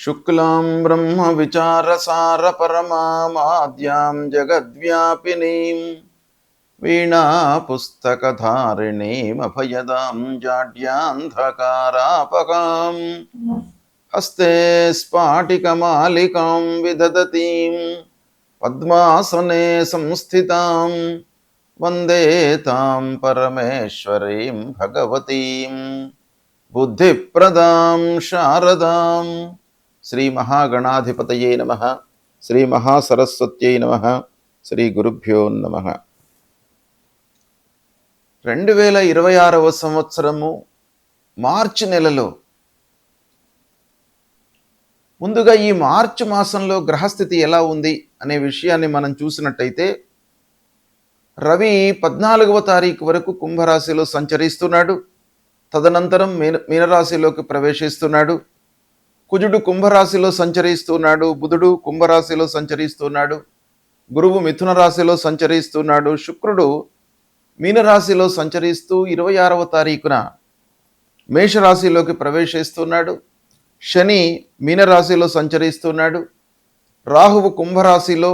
శుక్లాం బ్రహ్మ విచారసార పరమాద్యాం జగద్వ్యాపినీం వీణా పుస్తకధారిణీం అభయదాం జాడ్యాంధకారాపకాం హస్తే స్ఫాటికమాలికాం విదదతీం పద్మాసనే సంస్థితాం వందే తాం పరమేశ్వరీం భగవతీం బుద్ధిప్రదాం శారదాం. శ్రీ మహాగణాధిపతయే నమః. శ్రీ మహాసరస్వత్యై నమః. శ్రీ గురుభ్యో నమః. 2026వ సంవత్సరము మార్చి నెలలో, ముందుగా ఈ మార్చి మాసంలో గ్రహస్థితి ఎలా ఉంది అనే విషయాన్ని మనం చూసినట్టయితే, రవి 14వ తారీఖు వరకు కుంభరాశిలో సంచరిస్తున్నాడు. తదనంతరం మీనరాశిలోకి ప్రవేశిస్తున్నాడు. కుజుడు కుంభరాశిలో సంచరిస్తున్నాడు. బుధుడు కుంభరాశిలో సంచరిస్తున్నాడు. గురువు మిథున రాశిలో సంచరిస్తున్నాడు. శుక్రుడు మీనరాశిలో సంచరిస్తూ 26వ తారీఖున మేషరాశిలోకి ప్రవేశిస్తున్నాడు. శని మీనరాశిలో సంచరిస్తున్నాడు. రాహువు కుంభరాశిలో,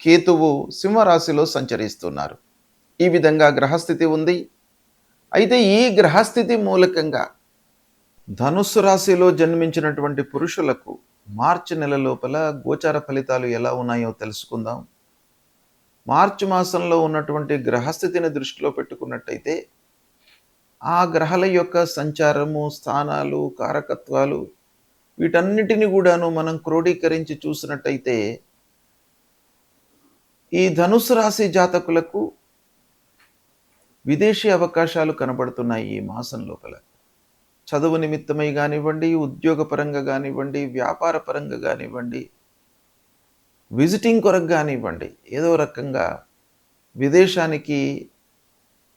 కేతువు సింహరాశిలో సంచరిస్తున్నారు. ఈ విధంగా గ్రహస్థితి ఉంది. అయితే ఈ గ్రహస్థితి మూలకంగా ధనుస్సు రాశిలో జన్మించినటువంటి పురుషులకు మార్చి నెల లోపల గోచార ఫలితాలు ఎలా ఉన్నాయో తెలుసుకుందాం. మార్చి మాసంలో ఉన్నటువంటి గ్రహస్థితిని దృష్టిలో పెట్టుకున్నట్టయితే, ఆ గ్రహాల యొక్క సంచారము, స్థానాలు, కారకత్వాలు, వీటన్నిటిని కూడాను మనం క్రోడీకరించి చూసినట్టయితే, ఈ ధనుస్సు రాశి జాతకులకు విదేశీ అవకాశాలు కనబడుతున్నాయి. ఈ మాసం లోపల చదువు నిమిత్తమై కానివ్వండి, ఉద్యోగపరంగా కానివ్వండి, వ్యాపార పరంగా కానివ్వండి, విజిటింగ్ కొరకు కానివ్వండి, ఏదో రకంగా విదేశానికి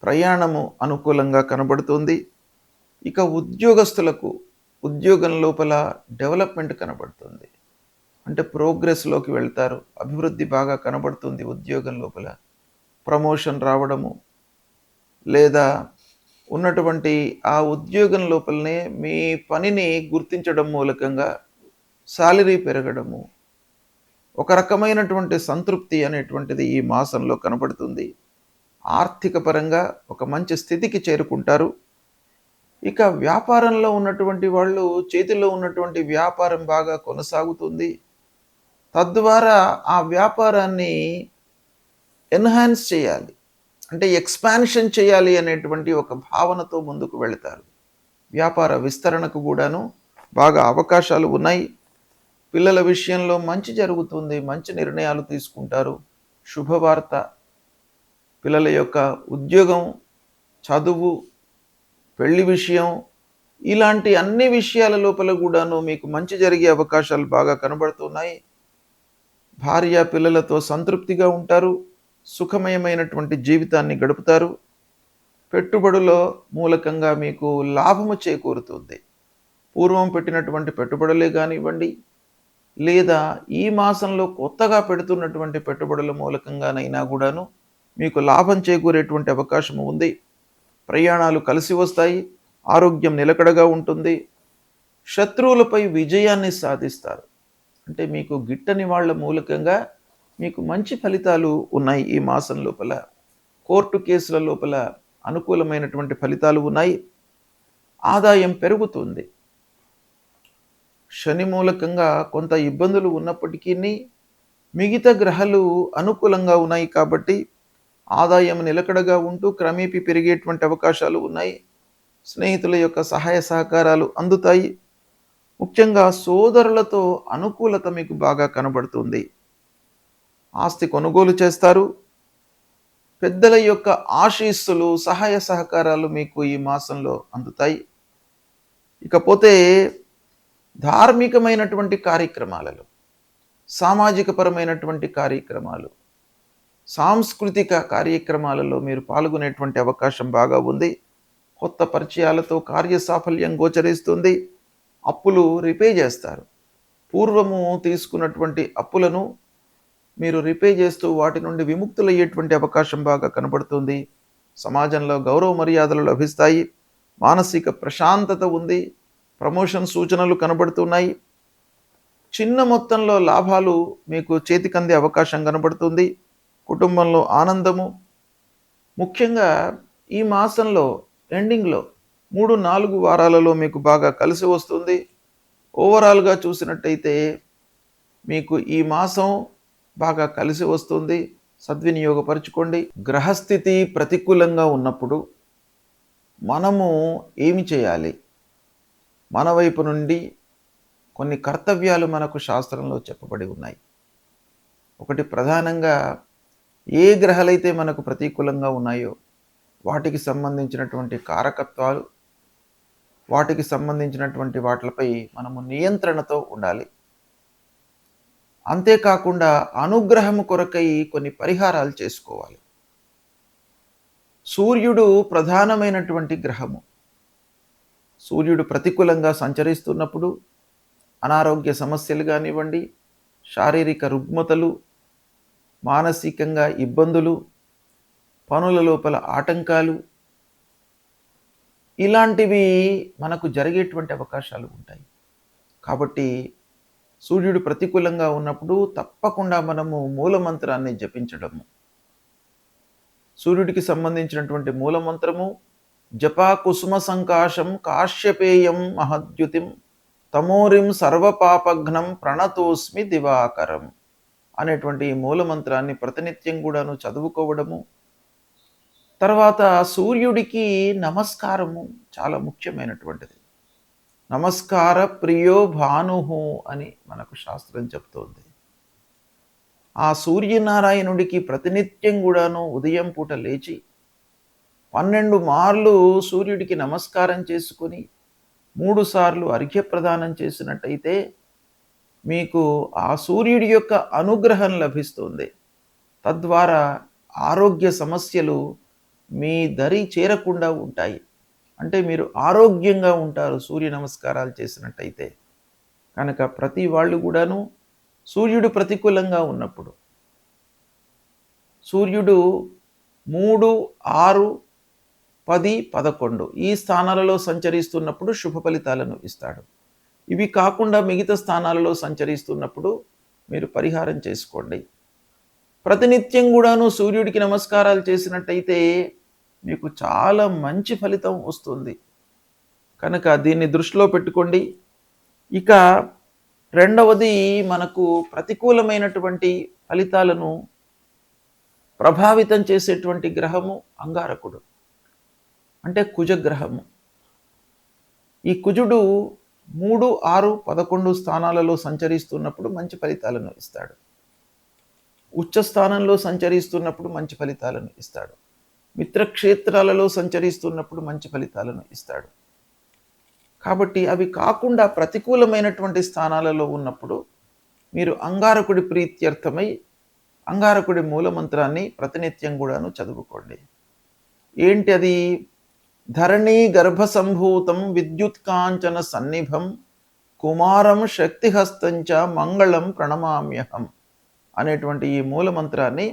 ప్రయాణము అనుకూలంగా కనబడుతుంది. ఇక ఉద్యోగస్తులకు ఉద్యోగం లోపల డెవలప్మెంట్ కనబడుతుంది. అంటే ప్రోగ్రెస్లోకి వెళ్తారు. అభివృద్ధి బాగా కనబడుతుంది. ఉద్యోగం లోపల ప్రమోషన్ రావడము, లేదా ఉన్నటువంటి ఆ ఉద్యోగం లోపలనే మీ పనిని గుర్తించడం మూలకంగా సాలరీ పెరగడము, ఒక రకమైనటువంటి సంతృప్తి అనేటువంటిది ఈ మాసంలో కనబడుతుంది. ఆర్థిక పరంగా ఒక మంచి స్థితికి చేరుకుంటారు. ఇక వ్యాపారంలో ఉన్నటువంటి వాళ్ళు, చేతిలో ఉన్నటువంటి వ్యాపారం బాగా కొనసాగుతుంది. తద్వారా ఆ వ్యాపారాన్ని ఎన్హాన్స్ చేయాలి, అంటే ఎక్స్పాన్షన్ చేయాలి అనేటువంటి ఒక భావనతో ముందుకు వెళతారు. వ్యాపార విస్తరణకు కూడాను బాగా అవకాశాలు ఉన్నాయి. పిల్లల విషయంలో మంచి జరుగుతుంది. మంచి నిర్ణయాలు తీసుకుంటారు. శుభవార్త, పిల్లల యొక్క ఉద్యోగం, చదువు, పెళ్లి విషయం, ఇలాంటి అన్ని విషయాల లోపల కూడాను మీకు మంచి జరిగే అవకాశాలు బాగా కనబడుతున్నాయి. భార్య పిల్లలతో సంతృప్తిగా ఉంటారు. సుఖమయమైనటువంటి జీవితాన్ని గడుపుతారు. పెట్టుబడుల మూలకంగా మీకు లాభము చేకూరుతుంది. పూర్వం పెట్టినటువంటి పెట్టుబడులే కానివ్వండి, లేదా ఈ మాసంలో కొత్తగా పెడుతున్నటువంటి పెట్టుబడుల మూలకంగానైనా కూడాను మీకు లాభం చేకూరేటువంటి అవకాశం ఉంది. ప్రయాణాలు కలిసి వస్తాయి. ఆరోగ్యం నిలకడగా ఉంటుంది. శత్రువులపై విజయాన్ని సాధిస్తారు. అంటే మీకు గిట్టని వాళ్ళ మూలకంగా మీకు మంచి ఫలితాలు ఉన్నాయి. ఈ మాసం లోపల కోర్టు కేసుల లోపల అనుకూలమైనటువంటి ఫలితాలు ఉన్నాయి. ఆదాయం పెరుగుతుంది. శని మూలకంగా కొంత ఇబ్బందులు ఉన్నప్పటికీ మిగతా గ్రహాలు అనుకూలంగా ఉన్నాయి కాబట్టి ఆదాయం నిలకడగా ఉంటూ క్రమేపీ పెరిగేటువంటి అవకాశాలు ఉన్నాయి. స్నేహితుల యొక్క సహాయ సహకారాలు అందుతాయి. ముఖ్యంగా సోదరులతో అనుకూలత మీకు బాగా కనబడుతుంది. ఆస్తి కొనుగోలు చేస్తారు. పెద్దల యొక్క ఆశీస్సులు, సహాయ సహకారాలు మీకు ఈ మాసంలో అందుతాయి. ఇకపోతే ధార్మికమైనటువంటి కార్యక్రమాలలో, సామాజిక పరమైనటువంటి కార్యక్రమాలు, సాంస్కృతిక కార్యక్రమాలలో మీరు పాల్గొనేటువంటి అవకాశం బాగా ఉంది. కొత్త పరిచయాలతో కార్యసాఫల్యం గోచరిస్తుంది. అప్పులు రిపే చేస్తారు. పూర్వము తీసుకున్నటువంటి అప్పులను మీరు రిపే చేస్తూ వాటి నుండి విముక్తులయ్యేటువంటి అవకాశం బాగా కనబడుతుంది. సమాజంలో గౌరవ మర్యాదలు లభిస్తాయి. మానసిక ప్రశాంతత ఉంది. ప్రమోషన్ సూచనలు కనబడుతున్నాయి. చిన్న మొత్తంలో లాభాలు మీకు చేతికందే అవకాశం కనబడుతుంది. కుటుంబంలో ఆనందము, ముఖ్యంగా ఈ మాసంలో ఎండింగ్‌లో 3, 4 వారాలలో మీకు బాగా కలిసి వస్తుంది. ఓవరాల్‌గా చూసినట్టయితే మీకు ఈ మాసం బాగా కలిసి వస్తుంది. సద్వినియోగపరుచుకోండి. గ్రహస్థితి ప్రతికూలంగా ఉన్నప్పుడు మనము ఏమి చేయాలి? మన వైపు నుండి కొన్ని కర్తవ్యాలు మనకు శాస్త్రంలో చెప్పబడి ఉన్నాయి. ఒకటి ప్రధానంగా ఏ గ్రహాలైతే మనకు ప్రతికూలంగా ఉన్నాయో వాటికి సంబంధించినటువంటి కారకత్వాలు, వాటికి సంబంధించినటువంటి వాటిపై మనము నియంత్రణతో ఉండాలి. అంతేకాకుండా అనుగ్రహము కొరకై కొన్ని పరిహారాలు చేసుకోవాలి. సూర్యుడు ప్రధానమైనటువంటి గ్రహము. సూర్యుడు ప్రతికూలంగా సంచరిస్తున్నప్పుడు అనారోగ్య సమస్యలు కానివ్వండి, శారీరక రుగ్మతలు, మానసికంగా ఇబ్బందులు, పనుల లోపల ఆటంకాలు, ఇలాంటివి మనకు జరిగేటువంటి అవకాశాలు ఉంటాయి. కాబట్టి సూర్యుడు ప్రతికూలంగా ఉన్నప్పుడు తప్పకుండా మనము మూలమంత్రాన్ని జపించడము. సూర్యుడికి సంబంధించినటువంటి మూలమంత్రము జపా కుసుమ సంకాశం కాశ్యపేయం మహద్యుతిం తమోరిం సర్వపాపఘ్నం ప్రణతోస్మి దివాకరం అనేటువంటి ఈ మూలమంత్రాన్ని ప్రతినిత్యం కూడాను చదువుకోవడము. తర్వాత సూర్యుడికి నమస్కారము చాలా ముఖ్యమైనటువంటిది. నమస్కార ప్రియో భానుహు అని మనకు శాస్త్రం చెప్తోంది. ఆ సూర్యనారాయణుడికి ప్రతినిత్యం కూడాను ఉదయం పూట లేచి 12 మార్లు సూర్యుడికి నమస్కారం చేసుకొని 3 సార్లు అర్ఘ్యప్రదానం చేసినట్టయితే మీకు ఆ సూర్యుడి యొక్క అనుగ్రహం లభిస్తుంది. తద్వారా ఆరోగ్య సమస్యలు మీ దరి చేరకుండా ఉంటాయి. అంటే మీరు ఆరోగ్యంగా ఉంటారు సూర్య నమస్కారాలు చేసినట్టయితే. కనుక ప్రతి వాళ్ళు కూడాను సూర్యుడు ప్రతికూలంగా ఉన్నప్పుడు, సూర్యుడు 3, 6, 10, 11 ఈ స్థానాలలో సంచరిస్తున్నప్పుడు శుభ ఫలితాలను ఇస్తాడు. ఇవి కాకుండా మిగతా స్థానాలలో సంచరిస్తున్నప్పుడు మీరు పరిహారం చేసుకోండి. ప్రతినిత్యం కూడాను సూర్యుడికి నమస్కారాలు చేసినట్టయితే మీకు చాలా మంచి ఫలితం వస్తుంది. కనుక దీన్ని దృష్టిలో పెట్టుకోండి. ఇక రెండవది, మనకు ప్రతికూలమైనటువంటి ఫలితాలను ప్రభావితం చేసేటువంటి గ్రహము అంగారకుడు, అంటే కుజగ్రహము. ఈ కుజుడు 3, 6, 11 స్థానాలలో సంచరిస్తున్నప్పుడు మంచి ఫలితాలను ఇస్తాడు. ఉచ్చ స్థానంలో సంచరిస్తున్నప్పుడు మంచి ఫలితాలను ఇస్తాడు. మిత్రక్షేత్రాలలో సంచరిస్తున్నప్పుడు మంచి ఫలితాలను ఇస్తాడు. కాబట్టి అవి కాకుండా ప్రతికూలమైనటువంటి స్థానాలలో ఉన్నప్పుడు మీరు అంగారకుడి ప్రీత్యర్థమై అంగారకుడి మూలమంత్రాన్ని ప్రతినిత్యం కూడాను చదువుకోండి. ఏంటి అది? ధరణీ గర్భ సంభూతం విద్యుత్కాంచన సన్నిభం కుమారం శక్తిహస్తంచ మంగళం ప్రణమామ్యహం అనేటువంటి ఈ మూలమంత్రాన్ని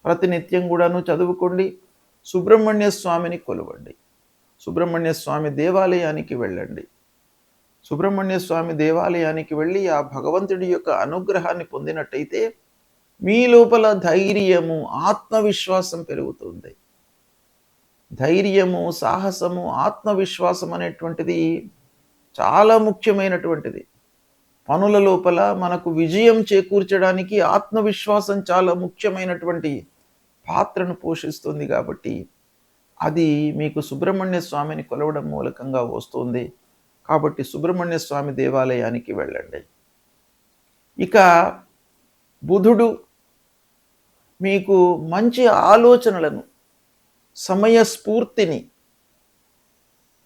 ప్రతినిత్యం కూడాను చదువుకోండి. సుబ్రహ్మణ్య స్వామిని కొలవండి. సుబ్రహ్మణ్య స్వామి దేవాలయానికి వెళ్ళండి. సుబ్రహ్మణ్య స్వామి దేవాలయానికి వెళ్ళి ఆ భగవంతుడి యొక్క అనుగ్రహాన్ని పొందినట్టయితే మీ లోపల ధైర్యము, ఆత్మవిశ్వాసం పెరుగుతుంది. ధైర్యము, సాహసము, ఆత్మవిశ్వాసం అనేటువంటిది చాలా ముఖ్యమైనటువంటిది. పనుల లోపల మనకు విజయం చేకూర్చడానికి ఆత్మవిశ్వాసం చాలా ముఖ్యమైనటువంటి పాత్రను పోషిస్తుంది. కాబట్టి అది మీకు సుబ్రహ్మణ్య స్వామిని కొలవడం మూలకంగా వస్తుంది. కాబట్టి సుబ్రహ్మణ్య స్వామి దేవాలయానికి వెళ్ళండి. ఇక బుధుడు మీకు మంచి ఆలోచనలను, సమయస్ఫూర్తిని,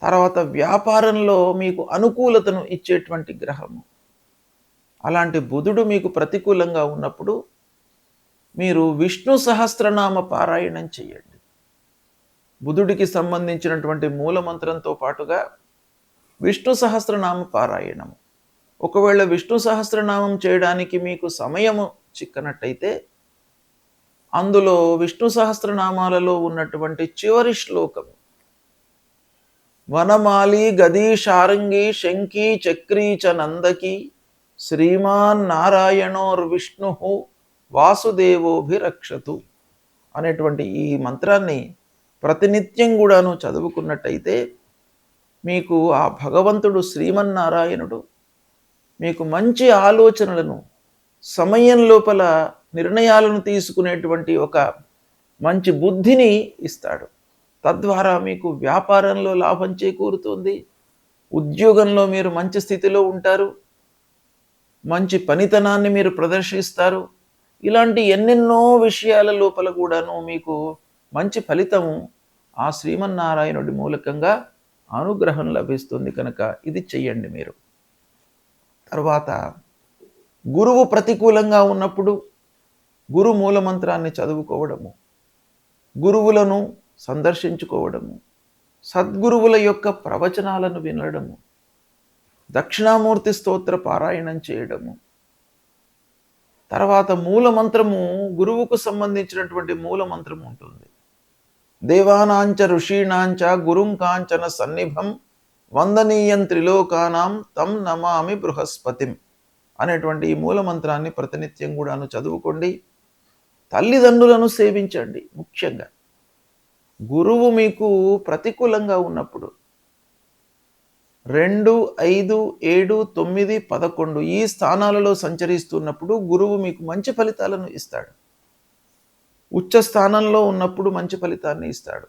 తర్వాత వ్యాపారంలో మీకు అనుకూలతను ఇచ్చేటువంటి గ్రహము. అలాంటి బుధుడు మీకు ప్రతికూలంగా ఉన్నప్పుడు మీరు విష్ణు సహస్రనామ పారాయణం చేయండి. బుధుడికి సంబంధించినటువంటి మూలమంత్రంతో పాటుగా విష్ణు సహస్రనామ పారాయణము. ఒకవేళ విష్ణు సహస్రనామం చేయడానికి మీకు సమయము చిక్కనట్టయితే అందులో విష్ణు సహస్రనామాలలో ఉన్నటువంటి చివరి శ్లోకము వనమాలి గదీ శారంగి శంఖీ చక్రీ చ నందకి శ్రీమాన్ నారాయణోర్విష్ణు వాసుదేవోభిరక్షతు అనేటువంటి ఈ మంత్రాన్ని ప్రతినిత్యం కూడాను చదువుకున్నట్టయితే మీకు ఆ భగవంతుడు శ్రీమన్నారాయణుడు మీకు మంచి ఆలోచనలను సమయం లోపల నిర్ణయాలను తీసుకునేటువంటి ఒక మంచి బుద్ధిని ఇస్తాడు. తద్వారా మీకు వ్యాపారంలో లాభం చేకూరుతుంది, ఉద్యోగంలో మీరు మంచి స్థితిలో ఉంటారు, మంచి పనితనాన్ని మీరు ప్రదర్శిస్తారు. ఇలాంటి ఎన్నెన్నో విషయాల లోపల కూడాను మీకు మంచి ఫలితము ఆ శ్రీమన్నారాయణుడి మూలకంగా అనుగ్రహం లభిస్తుంది. కనుక ఇది చెయ్యండి మీరు. తర్వాత గురువు ప్రతికూలంగా ఉన్నప్పుడు గురు మూలమంత్రాన్ని చదువుకోవడము, గురువులను సందర్శించుకోవడము, సద్గురువుల యొక్క ప్రవచనాలను వినడము, దక్షిణామూర్తి స్తోత్ర పారాయణం చేయడము, తర్వాత మూలమంత్రము గురువుకు సంబంధించినటువంటి మూలమంత్రం ఉంటుంది. దేవానాంచ ఋషీణాంచ గురుం కాంచన సన్నిభం వందనీయం త్రిలోకానాం తం నమామి బృహస్పతిం అనేటువంటి ఈ మూలమంత్రాన్ని ప్రతినిత్యం కూడాను చదువుకోండి. తల్లిదండ్రులను సేవించండి. ముఖ్యంగా గురువు మీకు ప్రతికూలంగా ఉన్నప్పుడు 2, 5, 7, 9, 11 ఈ స్థానాలలో సంచరిస్తున్నప్పుడు గురువు మీకు మంచి ఫలితాలను ఇస్తాడు. ఉచ్చ స్థానంలో ఉన్నప్పుడు మంచి ఫలితాన్ని ఇస్తాడు.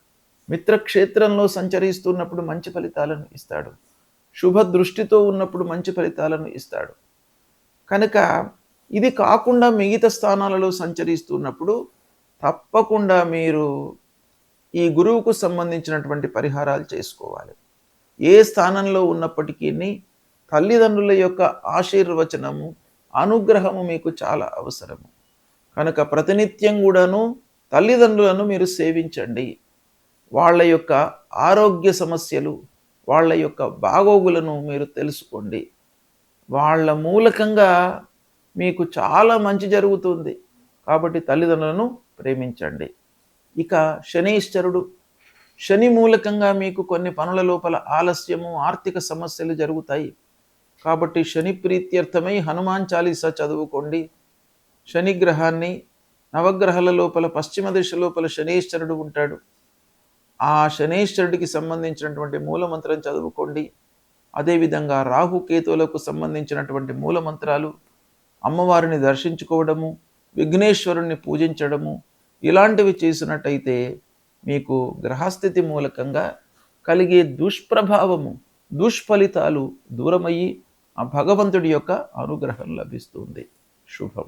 మిత్రక్షేత్రంలో సంచరిస్తున్నప్పుడు మంచి ఫలితాలను ఇస్తాడు. శుభ దృష్టితో ఉన్నప్పుడు మంచి ఫలితాలను ఇస్తాడు. కనుక ఇది కాకుండా మిగతా స్థానాలలో సంచరిస్తున్నప్పుడు తప్పకుండా మీరు ఈ గురువుకు సంబంధించినటువంటి పరిహారాలు చేసుకోవాలి. ఏ స్థానంలో ఉన్నప్పటికీ తల్లిదండ్రుల యొక్క ఆశీర్వచనము, అనుగ్రహము మీకు చాలా అవసరము. కనుక ప్రతినిత్యం కూడాను తల్లిదండ్రులను మీరు సేవించండి. వాళ్ళ యొక్క ఆరోగ్య సమస్యలు, వాళ్ళ యొక్క బాగోగులను మీరు తెలుసుకోండి. వాళ్ళ మూలకంగా మీకు చాలా మంచి జరుగుతుంది. కాబట్టి తల్లిదండ్రులను ప్రేమించండి. ఇక శనీశ్వరుడు, శని మూలకంగా మీకు కొన్ని పనుల లోపల ఆలస్యము, ఆర్థిక సమస్యలు జరుగుతాయి. కాబట్టి శని ప్రీత్యర్థమై హనుమాన్ చాలీసా చదువుకోండి. శనిగ్రహాన్ని, నవగ్రహాల లోపల పశ్చిమ దిశ లోపల శనీశ్వరుడు ఉంటాడు. ఆ శనీశ్వరుడికి సంబంధించినటువంటి మూలమంత్రం చదువుకోండి. అదేవిధంగా రాహుకేతువులకు సంబంధించినటువంటి మూలమంత్రాలు, అమ్మవారిని దర్శించుకోవడము, విఘ్నేశ్వరుణ్ణి పూజించడము, ఇలాంటివి చేసినట్టయితే మీకు గ్రహస్థితి మూలకంగా కలిగే దుష్ప్రభావము, దుష్ఫలితాలు దూరమయ్యి ఆ భగవంతుడి యొక్క అనుగ్రహం లభిస్తుంది. శుభం.